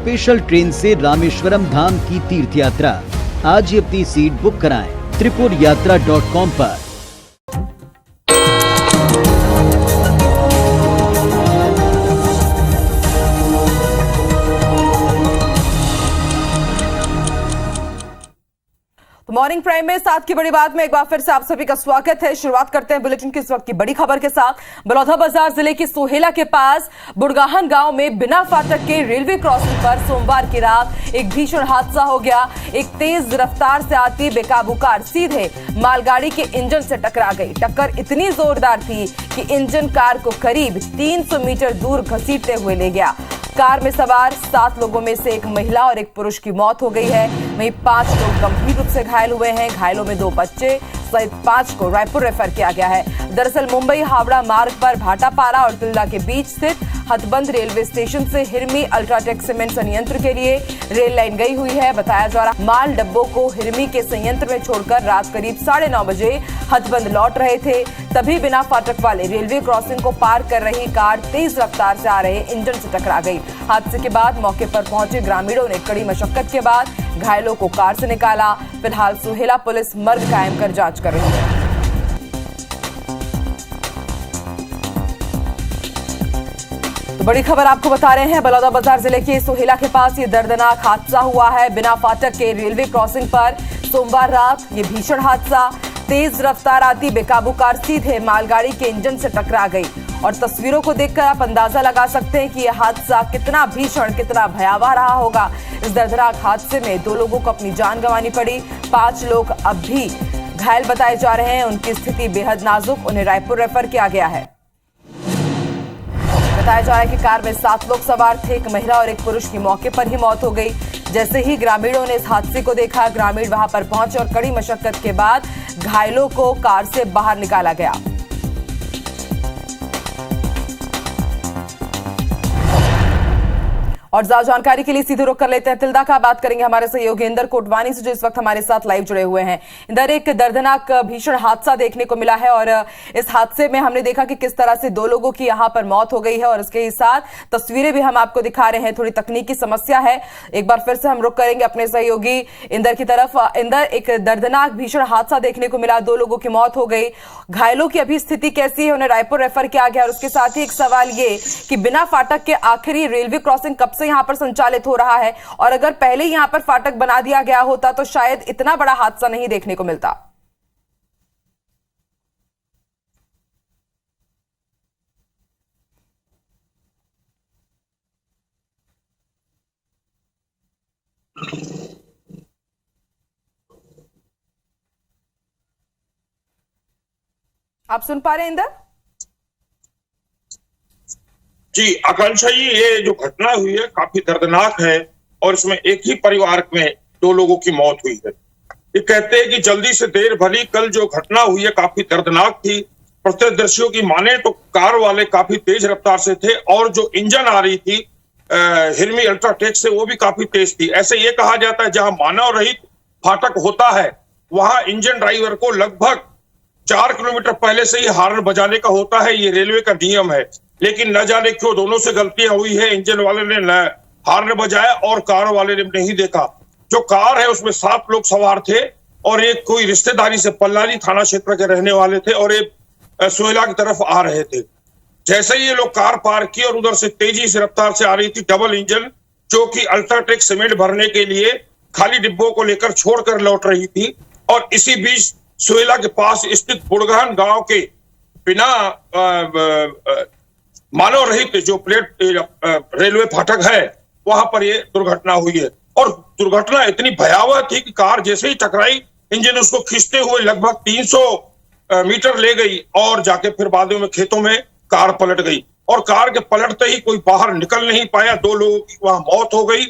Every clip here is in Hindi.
स्पेशल ट्रेन से रामेश्वरम धाम की तीर्थ यात्रा। आज ही अपनी सीट बुक कराएं त्रिपुरयात्रा.com पर। मॉर्निंग प्राइम में साथ की बड़ी बात में एक बार फिर से आप सभी का स्वागत है। शुरुआत करते हैं बुलेटिन की इस वक्त की बड़ी खबर के साथ। बलौदाबाजार जिले के सोहेला के पास बुड़गाहन गांव में बिना फाटक के रेलवे क्रॉसिंग पर सोमवार की रात एक भीषण हादसा हो गया। एक तेज रफ्तार से आती बेकाबू कार सीधे मालगाड़ी के इंजन से टकरा गई। टक्कर इतनी जोरदार थी कि इंजन कार को करीब 300 मीटर दूर घसीटते हुए ले गया। कार में सवार 7 लोगों में से एक महिला और एक पुरुष की मौत हो गई है। वहीं 5 लोग गंभीर रूप से घायल हुए हैं। घायलों में 2 बच्चे सहित 5 को रायपुर रेफर किया गया है। दरअसल मुंबई हावड़ा मार्ग पर भाटापारा और तिल्दा के बीच स्थित हथबंद रेलवे स्टेशन से हिरमी अल्ट्राटेक सीमेंट संयंत्र के लिए रेल लाइन गई हुई है। बताया जा रहा माल डब्बों को हिरमी के संयंत्र में छोड़कर रात करीब 9:30 बजे हथबंद लौट रहे थे। तभी बिना फाटक वाले रेलवे क्रॉसिंग को पार कर रही कार तेज रफ्तार से आ रहे इंजन से टकरा गई। हादसे के बाद मौके पर पहुंचे ग्रामीणों ने कड़ी मशक्कत के बाद घायलों को कार से निकाला। फिलहाल सोहेला पुलिस मर्ग कायम कर जांच कर रही है। तो बड़ी खबर आपको बता रहे हैं, बलौदाबाजार जिले के सोहेला के पास ये दर्दनाक हादसा हुआ है। बिना फाटक के रेलवे क्रॉसिंग पर सोमवार रात ये भीषण हादसा। तेज रफ्तार आती बेकाबू कार सीधे मालगाड़ी के इंजन से टकरा गई और तस्वीरों को देखकर आप अंदाजा लगा सकते हैं कि यह हादसा कितना भीषण, कितना भयावह रहा होगा। इस दर्दनाक हादसे में 2 लोगों को अपनी जान गंवानी पड़ी। 5 लोग अब भी घायल बताए जा रहे हैं। उनकी स्थिति बेहद नाजुक, उन्हें रायपुर रेफर किया गया है। बताया जा रहा है कि कार में 7 लोग सवार थे। एक महिला और एक पुरुष की मौके पर ही मौत हो गई। जैसे ही ग्रामीणों ने इस हादसे को देखा, ग्रामीण वहां पर पहुंचे और कड़ी मशक्कत के बाद घायलों को कार से बाहर निकाला गया। और ज्यादा जानकारी के लिए सीधे रुख कर लेते हैं तिल्दा का। बात करेंगे हमारे सहयोगी इंदर कोटवानी से, जो इस वक्त हमारे साथ लाइव जुड़े हुए हैं। इंदर, एक दर्दनाक भीषण हादसा देखने को मिला है और इस हादसे में हमने देखा कि किस तरह से 2 लोगों की यहां पर मौत हो गई है और इसके साथ तस्वीरें भी हम आपको दिखा रहे हैं। थोड़ी तकनीकी समस्या है। एक बार फिर से हम रुख करेंगे अपने सहयोगी इंदर की तरफ। इंदर, एक दर्दनाक भीषण हादसा देखने को मिला, 2 लोगों की मौत हो गई। घायलों की अभी स्थिति कैसी है? उन्हें रायपुर रेफर किया गया और उसके साथ ही एक सवाल ये कि बिना फाटक के आखिरी रेलवे क्रॉसिंग कब से यहां पर संचालित हो रहा है, और अगर पहले यहां पर फाटक बना दिया गया होता तो शायद इतना बड़ा हादसा नहीं देखने को मिलता। आप सुन पा रहे हैं इंदर? जी आकांक्षा जी, ये जो घटना हुई है काफी दर्दनाक है और इसमें एक ही परिवार में 2 लोगों की मौत हुई है। ये कहते हैं कि जल्दी से देर भली। कल जो घटना हुई है काफी दर्दनाक थी। प्रत्यक्षदर्शियों की माने तो कार वाले काफी तेज रफ्तार से थे और जो इंजन आ रही थी हिरमी अल्ट्राटेक से, वो भी काफी तेज थी। ऐसे ये कहा जाता है जहां मानव रहित फाटक होता है वहां इंजन ड्राइवर को लगभग 4 किलोमीटर पहले से ही हॉर्न बजाने का होता है। ये रेलवे का नियम है, लेकिन न जाने क्यों दोनों से गलतियां हुई है। इंजन वाले ने न हॉर्न बजाया और कार वाले ने नहीं देखा। जो कार है उसमें 7 लोग सवार थे और एक कोई रिश्तेदारी से पल्लाली थाना क्षेत्र के रहने वाले थे और एक सोहेला की तरफ आ रहे थे। जैसे ही ये लोग कार पार की और उधर से तेजी से रफ्तार से आ रही थी डबल इंजन, जो कि अल्ट्राटेक सीमेंट भरने के लिए खाली डिब्बों को लेकर छोड़कर लौट रही थी। और इसी बीच सोहेला के पास स्थित बुड़गाहन गांव के बिना मानव रहित जो प्लेट रेलवे फाटक है वहां पर ये दुर्घटना हुई है। और दुर्घटना इतनी भयावह थी कि कार जैसे ही टकराई, इंजन उसको खींचते हुए लगभग 300 मीटर ले गई और जाके फिर बाद में खेतों में कार पलट गई। और कार के पलटते ही कोई बाहर निकल नहीं पाया। 2 लोगों की वहां मौत हो गई।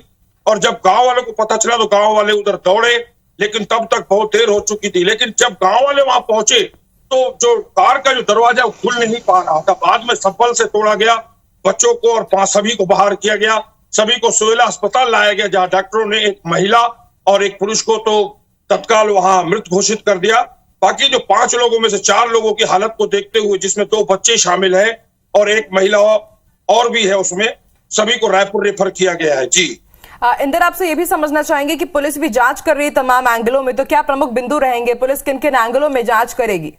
और जब गांव वालों को पता चला तो गांव वाले उधर दौड़े, लेकिन तब तक बहुत देर हो चुकी थी। लेकिन जब गांव वाले वहां पहुंचे तो जो कार का जो दरवाजा खुल नहीं पा रहा था, बाद में संभल से तोड़ा गया। बच्चों को और 5 सभी को बाहर किया गया। सभी को सोहेला अस्पताल लाया गया, जहां डॉक्टरों ने एक महिला और एक पुरुष को तो तत्काल वहां मृत घोषित कर दिया। बाकी जो 5 लोगों में से 4 लोगों की हालत को देखते हुए, जिसमें 2 बच्चे शामिल हैं और एक महिला और भी है उसमें, सभी को रायपुर रेफर किया गया है। जी इंदर, आपसे ये भी समझना चाहेंगे कि पुलिस भी जांच कर रही है तमाम एंगलों में, तो क्या प्रमुख बिंदु रहेंगे? पुलिस किन किन एंगलों में जांच करेगी?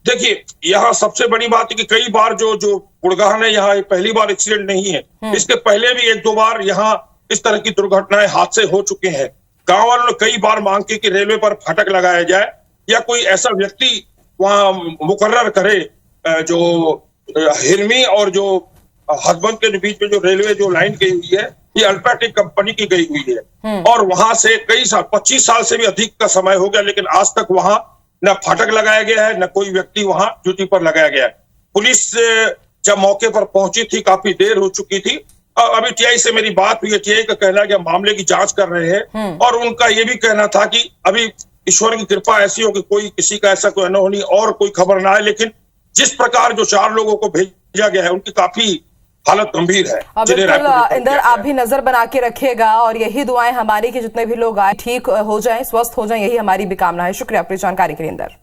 देखिए, यहाँ सबसे बड़ी बात है कि कई बार जो गुड़गाहन है, यहाँ पहली बार एक्सीडेंट नहीं है। इसके पहले भी 1-2 बार यहाँ इस तरह की दुर्घटनाएं, हादसे हो चुके हैं। गांव वालों ने कई बार मांग की कि रेलवे पर फाटक लगाया जाए या कोई ऐसा व्यक्ति वहां मुकर्रर करे जो हिरमी और जो हसबंद के बीच में जो रेलवे जो लाइन गई हुई है, ये अल्ट्राटेक कंपनी की गई हुई है और वहां से कई साल, 25 साल से भी अधिक का समय हो गया, लेकिन आज तक वहां न फाटक लगाया गया है, न कोई व्यक्ति वहां ड्यूटी पर लगाया गया है। पुलिस जब मौके पर पहुंची थी, काफी देर हो चुकी थी। अभी टीआई से मेरी बात हुई है, टीआई का कहना है कि मामले की जांच कर रहे हैं और उनका ये भी कहना था कि अभी ईश्वर की कृपा ऐसी हो कि कोई किसी का ऐसा कोई अनहोनी और कोई खबर ना आए, लेकिन जिस प्रकार जो 4 लोगों को भेजा गया है उनकी काफी हालत गंभीर है। बिल्कुल इंदर, आप भी नजर बना के रखिएगा और यही दुआएं हमारी कि जितने भी लोग आए ठीक हो जाएं, स्वस्थ हो जाएं, यही हमारी भी कामना है। शुक्रिया आपकी जानकारी के लिए इंदर।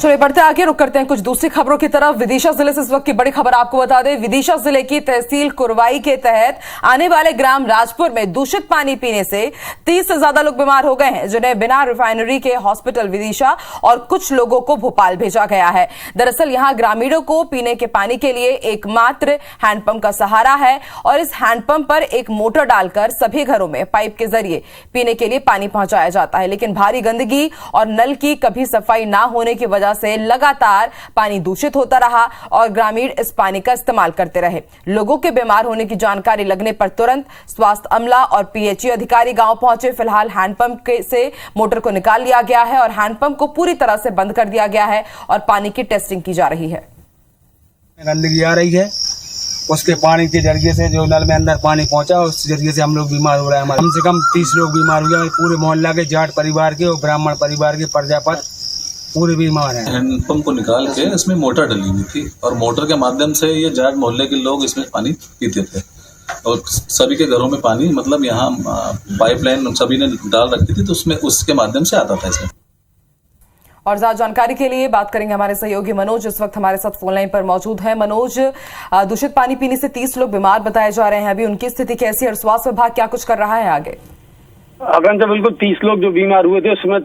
चलिए बढ़ते आगे, रुक करते हैं कुछ दूसरी खबरों की तरफ। विदिशा जिले से इस वक्त की बड़ी खबर आपको बता दें। विदिशा जिले की तहसील कुरवाई के तहत आने वाले ग्राम राजपुर में दूषित पानी पीने से 30 से ज्यादा लोग बीमार हो गए हैं, जिन्हें बिना रिफाइनरी के हॉस्पिटल विदिशा और कुछ लोगों को भोपाल भेजा गया है। दरअसल यहां ग्रामीणों को पीने के पानी के लिए एकमात्र हैंडपंप का सहारा है और इस हैंडपंप पर एक मोटर डालकर सभी घरों में पाइप के जरिए पीने के लिए पानी पहुंचाया जाता है। लेकिन भारी गंदगी और नल की कभी सफाई ना होने की वजह से लगातार पानी दूषित होता रहा और ग्रामीण इस पानी का इस्तेमाल करते रहे। लोगों के बीमार होने की जानकारी लगने पर तुरंत स्वास्थ्य अमला और पीएचई अधिकारी गांव पहुंचे। फिलहाल हैंडपंप से मोटर को निकाल लिया गया है और हैंडपंप को पूरी तरह से बंद कर दिया गया है और पानी की टेस्टिंग की जा रही है। गंदगी आ रही है, उसके पानी के जरिए से जो नल में अंदर पानी पहुंचा, उस जरिए से हम लोग बीमार हो रहे हैं। कम से कम 30 लोग बीमार हुए हैं, पूरे मोहल्ला के, जाट परिवार के और ब्राह्मण परिवार के, प्रजापत पूरे बीमार हैं। हैंडपंप को निकाल के इसमें मोटर डली हुई थी और मोटर के माध्यम से ये जाट मोहल्ले के लोग इसमें पानी पीते थे और सभी के घरों में पानी, मतलब यहाँ पाइपलाइन सभी ने डाल रखी थी, तो उसमें उसके माध्यम से आता था इसमें। और ज्यादा जानकारी के लिए बात करेंगे हमारे सहयोगी मनोज, इस वक्त हमारे साथ फोन लाइन पर मौजूद है। मनोज, दूषित पानी पीने से 30 लोग बीमार बताए जा रहे हैं, अभी उनकी स्थिति कैसी है और स्वास्थ्य विभाग क्या कुछ कर रहा है आगे? आकांक्षा, बिल्कुल 30 लोग जो बीमार हुए थे उसमें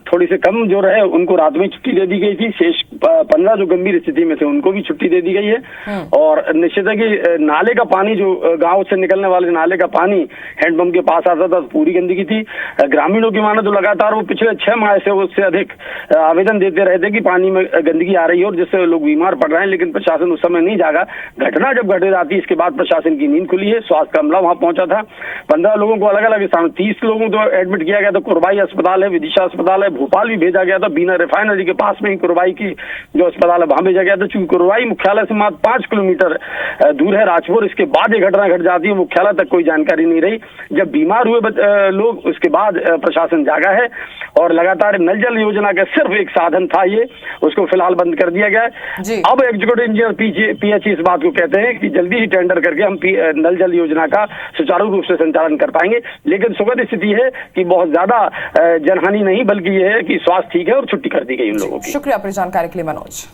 थोड़ी से कम जो रहे उनको रात में छुट्टी दे दी गई थी। शेष 15 जो गंभीर स्थिति में थे उनको भी छुट्टी दे दी गई है। और निश्चित है कि नाले का पानी, जो गांव से निकलने वाले नाले का पानी हैंडपंप के पास आता था, पूरी गंदगी थी। ग्रामीणों की माने तो लगातार वो पिछले 6 माह से उससे अधिक आवेदन देते रहे थे कि पानी में गंदगी आ रही है और जिससे लोग बीमार पड़ रहे हैं, लेकिन प्रशासन उस समय नहीं जागा। घटना जब घट जाती है, इसके बाद प्रशासन की नींद खुली है। स्वास्थ्य का अमला वहां पहुंचा था। 15 लोगों को अलग अलग स्थान, 30 लोगों को एडमिट किया गया था। कुरवाई अस्पताल है, विदिशा अस्पताल है, भोपाल भी भेजा गया था। बिना रिफाइनरी के पास में ही कुरवाई की जो अस्पताल है वहां भेजा गया था। चूंकि कुरवाई मुख्यालय से मात्र 5 किलोमीटर दूर है राजपुर, इसके बाद ये घटना घट जाती है, मुख्यालय तक कोई जानकारी नहीं रही। जब बीमार हुए लोग, उसके बाद प्रशासन जागा है और लगातार नल जल योजना का सिर्फ एक साधन था ये, उसको फिलहाल बंद कर दिया गया है। अब एग्जीक्यूटिव इंजीनियर पीएचई इस बात को कहते हैं कि जल्दी ही टेंडर करके हम नल जल योजना का सुचारू रूप से संचालन कर पाएंगे। लेकिन सुखद स्थिति है कि बहुत ज्यादा जनहानि नहीं, बल्कि यह है कि स्वास्थ्य ठीक है और छुट्टी कर दी गई उन लोगों की। शुक्रिया अपनी जानकारी के लिए मनोज।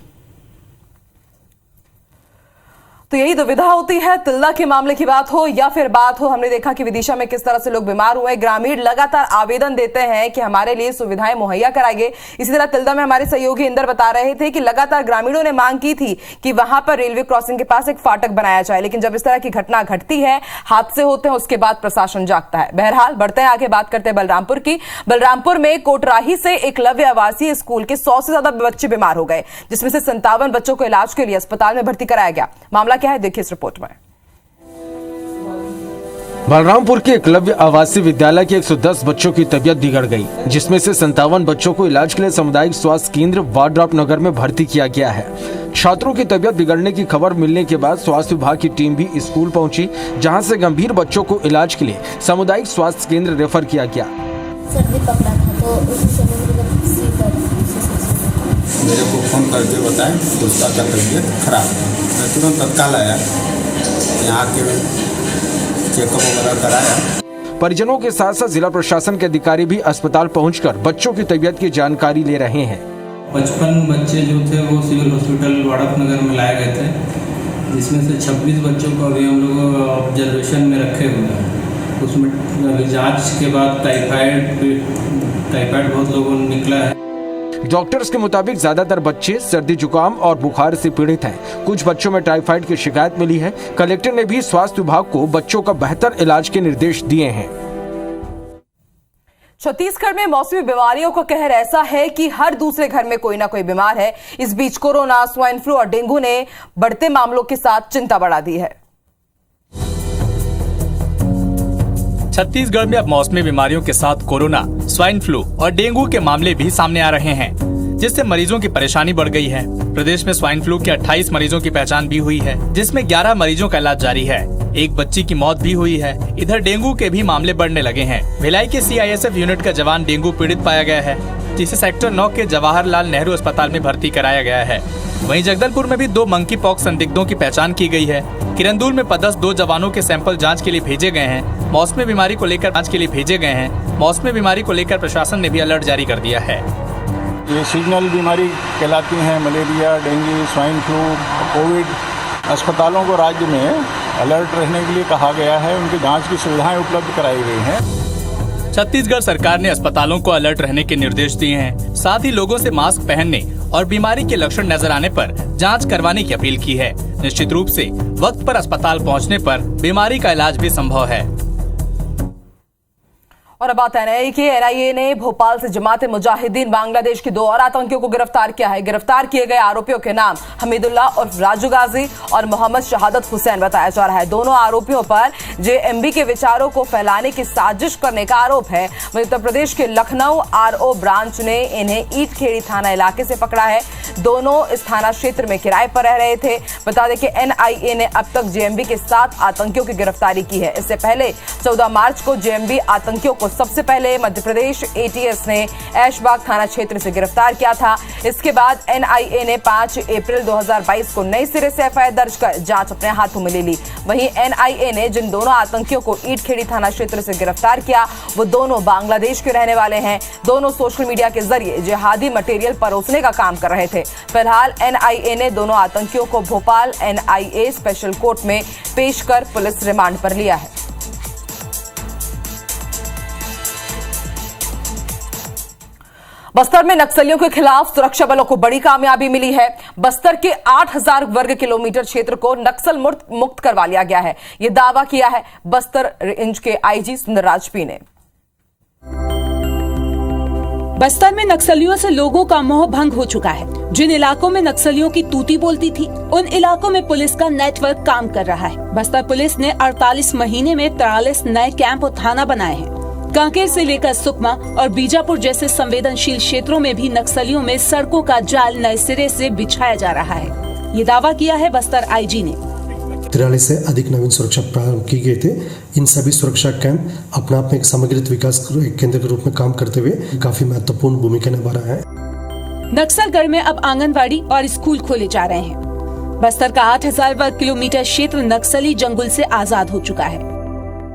तो यही दुविधा होती है, तिल्दा के मामले की बात हो या फिर बात हो, हमने देखा कि विदिशा में किस तरह से लोग बीमार हुए। ग्रामीण लगातार आवेदन देते हैं कि हमारे लिए सुविधाएं मुहैया कराइए। इसी तरह तिल्दा में हमारे सहयोगी इंदर बता रहे थे कि लगातार ग्रामीणों ने मांग की थी कि वहां पर रेलवे क्रॉसिंग के पास एक फाटक बनाया जाए, लेकिन जब इस तरह की घटना घटती है, हादसे होते हैं, उसके बाद प्रशासन जागता है। बहरहाल बढ़ते हैं आगे, बात करते हैं बलरामपुर की। बलरामपुर में कोटराही से एकलव्य आवासीय स्कूल के 100 से ज्यादा बच्चे बीमार हो गए, जिसमें से 57 बच्चों को इलाज के लिए अस्पताल में भर्ती कराया गया। मामला क्या है, देखिए इस रिपोर्ट में। बलरामपुर के एकलव्य आवासीय विद्यालय के 110 बच्चों की तबीयत बिगड़ गई, जिसमें से 57 बच्चों को इलाज के लिए सामुदायिक स्वास्थ्य केंद्र वाड्रॉप नगर में भर्ती किया गया है। छात्रों की तबीयत बिगड़ने की खबर मिलने के बाद स्वास्थ्य विभाग की टीम भी स्कूल पहुंची, जहां से गंभीर बच्चों को इलाज के लिए सामुदायिक स्वास्थ्य केंद्र रेफर किया गया। सर्दी पकड़ा था तो उसी समय मेरे को फोन करके बताएं तो उसका तबीयत खराब है। मैं तुरंत तत्काल आया, यहाँ के चेकअप वगैरह कराया। परिजनों के साथ साथ जिला प्रशासन के अधिकारी भी अस्पताल पहुंचकर बच्चों की तबीयत की जानकारी ले रहे हैं। 55 बच्चे जो थे वो सिविल हॉस्पिटल वाड़प नगर में लाए गए थे जिसमें से 26 बच्चों को अभी हम लोग ऑब्जर्वेशन में रखे हुए हैं। उसमें अभी जांच के बाद टाइफाइड बहुत लोगों ने निकला है। डॉक्टर्स के मुताबिक ज्यादातर बच्चे सर्दी जुकाम और बुखार से पीड़ित हैं। कुछ बच्चों में टाइफाइड की शिकायत मिली है। कलेक्टर ने भी स्वास्थ्य विभाग को बच्चों का बेहतर इलाज के निर्देश दिए हैं। छत्तीसगढ़ में मौसमी बीमारियों का कहर ऐसा है कि हर दूसरे घर में कोई ना कोई बीमार है। इस बीच कोरोना, स्वाइन फ्लू और डेंगू ने बढ़ते मामलों के साथ चिंता बढ़ा दी है। छत्तीसगढ़ में अब मौसमी बीमारियों के साथ कोरोना, स्वाइन फ्लू और डेंगू के मामले भी सामने आ रहे हैं, जिससे मरीजों की परेशानी बढ़ गई है। प्रदेश में स्वाइन फ्लू के 28 मरीजों की पहचान भी हुई है, जिसमें 11 मरीजों का इलाज जारी है। एक बच्ची की मौत भी हुई है। इधर डेंगू के भी मामले बढ़ने लगे हैं। भिलाई के CISF यूनिट का जवान डेंगू पीड़ित पाया गया है, जिसे सेक्टर 9 के जवाहरलाल नेहरू अस्पताल में भर्ती कराया गया है। वहीं जगदलपुर में भी 2 मंकी पॉक्स संदिग्धों की पहचान की गई है। किरंदुल में पदस्थ 2 जवानों के सैंपल जांच के लिए भेजे गए हैं। मौसमी बीमारी को लेकर प्रशासन ने भी अलर्ट जारी कर दिया है। ये सीजनल बीमारी कहलाती हैं, malaria, dengue, swine flu, Covid. अस्पतालों को राज्य में अलर्ट रहने के लिए कहा गया है। उनकी जांच की सुविधाएं उपलब्ध कराई गई हैं। छत्तीसगढ़ सरकार ने अस्पतालों को अलर्ट रहने के निर्देश दिए हैं। साथ ही लोगों से मास्क पहनने और बीमारी के लक्षण नजर आने पर जांच करवाने की अपील की है। निश्चित रूप से वक्त पर अस्पताल पहुंचने पर बीमारी का इलाज भी संभव है। और अब बात है कि NIA ने भोपाल से जमाते मुजाहिदीन बांग्लादेश के 2 और आतंकियों को गिरफ्तार किया है। गिरफ्तार किए गए आरोपियों के नाम हमीदुल्लाह और राजू गाजी और मोहम्मद शहादत हुसैन बताया जा रहा है। दोनों आरोपियों पर JMB के विचारों को फैलाने की साजिश करने का आरोप है। उत्तर प्रदेश के लखनऊ RO ब्रांच ने इन्हें ईटखेड़ी थाना इलाके से पकड़ा है। दोनों इस थाना क्षेत्र में किराए पर रह रहे थे। बता दें कि NIA ने अब तक JMB के 7 आतंकियों की गिरफ्तारी की है। इससे पहले 14 मार्च को JMB आतंकियों को सबसे पहले मध्य प्रदेश ATS ने ऐशबाग थाना क्षेत्र से गिरफ्तार किया था। इसके बाद NIA ने 5 अप्रैल 2022 को नई सिरे से FIR दर्ज कर जांच अपने हाथों में ले ली। वहीं NIA ने जिन दोनों आतंकियों को ईटखेड़ी थाना क्षेत्र से गिरफ्तार किया, वो दोनों बांग्लादेश के रहने वाले हैं। दोनों सोशल मीडिया के जरिए जिहादी मटेरियल परोसने का काम कर रहे थे। फिलहाल NIA ने दोनों आतंकियों को भोपाल NIA स्पेशल कोर्ट में पेश कर पुलिस रिमांड पर लिया है। बस्तर में नक्सलियों के खिलाफ सुरक्षा बलों को बड़ी कामयाबी मिली है। बस्तर के 8000 वर्ग किलोमीटर क्षेत्र को नक्सल मुक्त करवा लिया गया है। यह दावा किया है बस्तर रेंज के IG सुंदरराज पी ने। बस्तर में नक्सलियों से लोगों का मोह भंग हो चुका है। जिन इलाकों में नक्सलियों की तूती बोलती थी, उन इलाकों में पुलिस का नेटवर्क काम कर रहा है। बस्तर पुलिस ने 48 महीने में 43 नए कैंप और थाना बनाए हैं। कांकेर से लेकर सुकमा और बीजापुर जैसे संवेदनशील क्षेत्रों में भी नक्सलियों में सड़कों का जाल नए सिरे से बिछाया जा रहा है। ये दावा किया है बस्तर IG ने। 43 से अधिक नवीन सुरक्षा प्रारंभ की गए थे। इन सभी सुरक्षा कैंप अपने आप में एक समग्रित विकास केंद्र के रूप में काम करते हुए काफी महत्वपूर्ण भूमिका निभा रहा है। नक्सलगढ़ में अब आंगनबाड़ी और स्कूल खोले जा रहे हैं। बस्तर का 8000 वर्ग किलोमीटर क्षेत्र नक्सली जंगल से आजाद हो चुका है।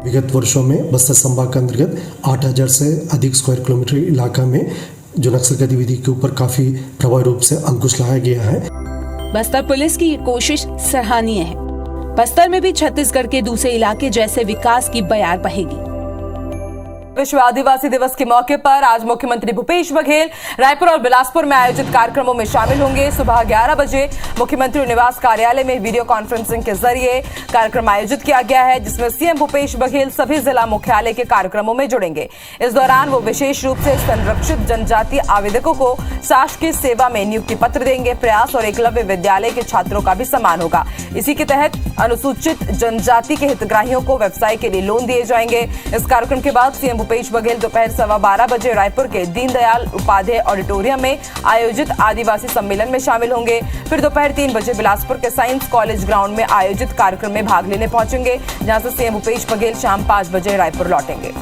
विगत वर्षों में बस्तर संभाग के अंतर्गत 8000 से अधिक स्क्वायर किलोमीटर इलाका में जो नक्सल गतिविधि के ऊपर काफी प्रभावी रूप से अंकुश लाया गया है। बस्तर पुलिस की ये कोशिश सराहनीय है। बस्तर में भी छत्तीसगढ़ के दूसरे इलाके जैसे विकास की बयार बहेगी। विश्व आदिवासी दिवस के मौके पर आज मुख्यमंत्री भूपेश बघेल रायपुर और बिलासपुर में आयोजित कार्यक्रमों में शामिल होंगे। सुबह 11 बजे मुख्यमंत्री निवास कार्यालय में वीडियो कॉन्फ्रेंसिंग के जरिए कार्यक्रम आयोजित किया गया है, जिसमें CM भूपेश बघेल सभी जिला मुख्यालय के कार्यक्रमों में जुड़ेंगे। इस दौरान वो विशेष रूप से संरक्षित जनजाति आवेदकों को शासकीय सेवा में नियुक्ति पत्र देंगे। प्रयास और एकलव्य विद्यालय के छात्रों का भी सम्मान होगा। इसी के तहत अनुसूचित जनजाति के हितग्राहियों को व्यवसाय के लिए लोन दिए जाएंगे। इस कार्यक्रम के बाद CM भूपेश बघेल दोपहर 12:15 बजे रायपुर के दीनदयाल उपाध्याय ऑडिटोरियम में आयोजित आदिवासी सम्मेलन में शामिल होंगे। फिर दोपहर 3 बजे बिलासपुर के साइंस कॉलेज ग्राउंड में आयोजित कार्यक्रम में भाग लेने पहुंचेंगे, जहां से CM भूपेश बघेल शाम 5 बजे रायपुर लौटेंगे।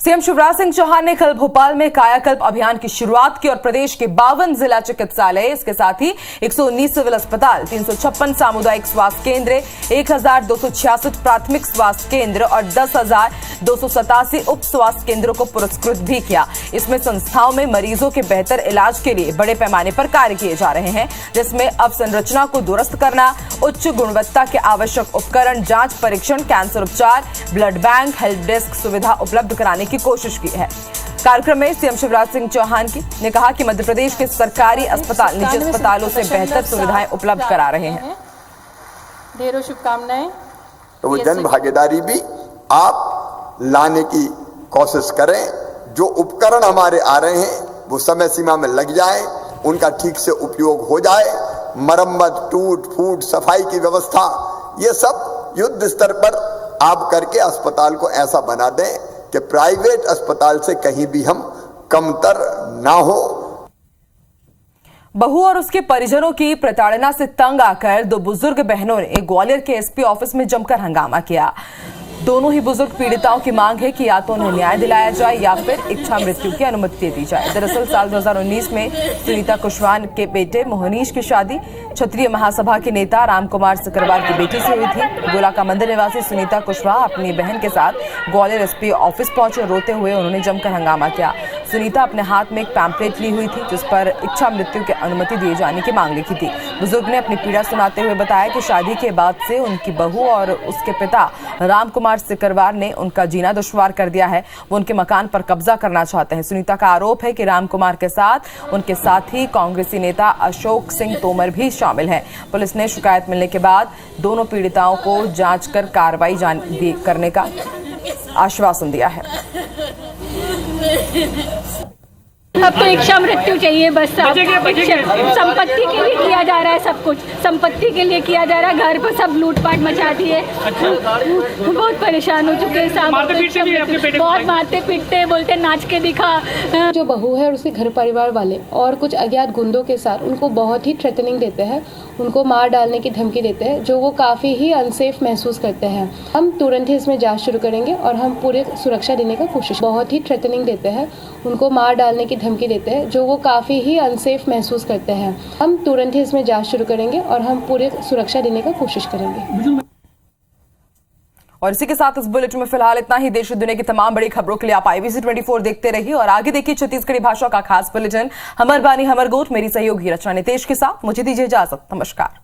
सीएम शिवराज सिंह चौहान ने कल भोपाल में कायाकल्प अभियान की शुरुआत की और प्रदेश के 52 जिला चिकित्सालय, इसके साथ ही 119 सिविल अस्पताल, 356 सामुदायिक स्वास्थ्य केंद्र, 1266 प्राथमिक स्वास्थ्य केंद्र और 10,287 उप स्वास्थ्य केंद्रों को पुरस्कृत भी किया। इसमें संस्थाओं में मरीजों के बेहतर इलाज के लिए बड़े पैमाने पर कार्य किए जा रहे हैं, जिसमें अवसंरचना को दुरुस्त करना, उच्च गुणवत्ता के आवश्यक उपकरण, जांच परीक्षण, कैंसर उपचार, ब्लड बैंक, हेल्प डेस्क सुविधा उपलब्ध कराने की कोशिश की है। कार्यक्रम में सीएम शिवराज सिंह चौहान ने कहा कि मध्य प्रदेश के सरकारी अस्पताल निजी अस्पतालों से बेहतर सुविधाएं उपलब्ध करा रहे हैं। ढेरों शुभकामनाएं। तो वो जन भागीदारी भी आप लाने की कोशिश करें। जो उपकरण हमारे आ रहे हैं वो समय सीमा में लग जाए, उनका ठीक से उपयोग हो जाए, मरम्मत, टूट फूट, सफाई की व्यवस्था, ये सब युद्ध स्तर पर आप करके अस्पताल को ऐसा बना दें कि प्राइवेट अस्पताल से कहीं भी हम कमतर ना हो। बहू और उसके परिजनों की प्रताड़ना से तंग आकर दो बुजुर्ग बहनों ने ग्वालियर के एसपी ऑफिस में जमकर हंगामा किया। दोनों ही बुजुर्ग पीड़िताओं की मांग है कि या तो उन्हें न्याय दिलाया जाए या फिर इच्छा मृत्यु की अनुमति दे दी जाए। दरअसल साल 2019 में सुनीता कुशवाहा के बेटे मोहनीश की शादी क्षत्रिय महासभा के नेता रामकुमार सिकरवार की बेटी से हुई थी। गोला का मंदिर निवासी सुनीता कुशवाहा अपनी बहन के साथ ग्वालियर एसपी ऑफिस पहुंचे। रोते हुए उन्होंने जमकर हंगामा किया। सुनीता अपने हाथ में एक पैम्पलेट ली हुई थी जिस पर इच्छा मृत्यु की अनुमति दिए जाने की मांग लिखी थी। बुजुर्ग ने अपनी पीड़ा सुनाते हुए बताया कि शादी के बाद से उनकी बहू और उसके पिता रामकुमार सिकरवार ने उनका जीना दुश्वार कर दिया है। वो उनके मकान पर कब्जा करना चाहते हैं। सुनीता का आरोप है कि रामकुमार के साथ उनके साथी कांग्रेसी नेता अशोक सिंह तोमर भी शामिल हैं। पुलिस ने शिकायत मिलने के बाद दोनों पीड़िताओं को जांच कर कार्रवाई करने का आश्वासन दिया है। अब तो इच्छा मृत्यु चाहिए बस। संपत्ति के लिए किया जा रहा है, सब कुछ संपत्ति के लिए किया जा रहा है। घर पर सब लूटपाट मचा दिए। बहुत परेशान हो चुके हैं। बहुत मारते पीटते, बोलते नाच के दिखा। जो बहू है और उसके घर परिवार वाले और कुछ अज्ञात गुंडों के साथ उनको बहुत ही थ्रेटनिंग देते हैं, उनको मार डालने की धमकी देते हैं, जो वो काफ़ी ही अनसेफ महसूस करते हैं। हम तुरंत ही इसमें जांच शुरू करेंगे और हम पूरी सुरक्षा देने का कोशिश। बहुत ही थ्रेटनिंग देते हैं, उनको मार डालने की धमकी देते हैं, जो वो काफ़ी ही अनसेफ महसूस करते हैं। हम तुरंत ही इसमें जांच शुरू करेंगे और हम पूरी सुरक्षा देने का कोशिश करेंगे। और इसी के साथ इस बुलेटिन में फिलहाल इतना ही। देश और दुनिया की तमाम बड़ी खबरों के लिए आप IBC 24 देखते रहिए और आगे देखिए छत्तीसगढ़ी भाषा का खास बुलेटिन हमर बानी हमर गोठ। मेरी सहयोगी रचना नितेश के साथ मुझे दीजिए इजाजत। नमस्कार।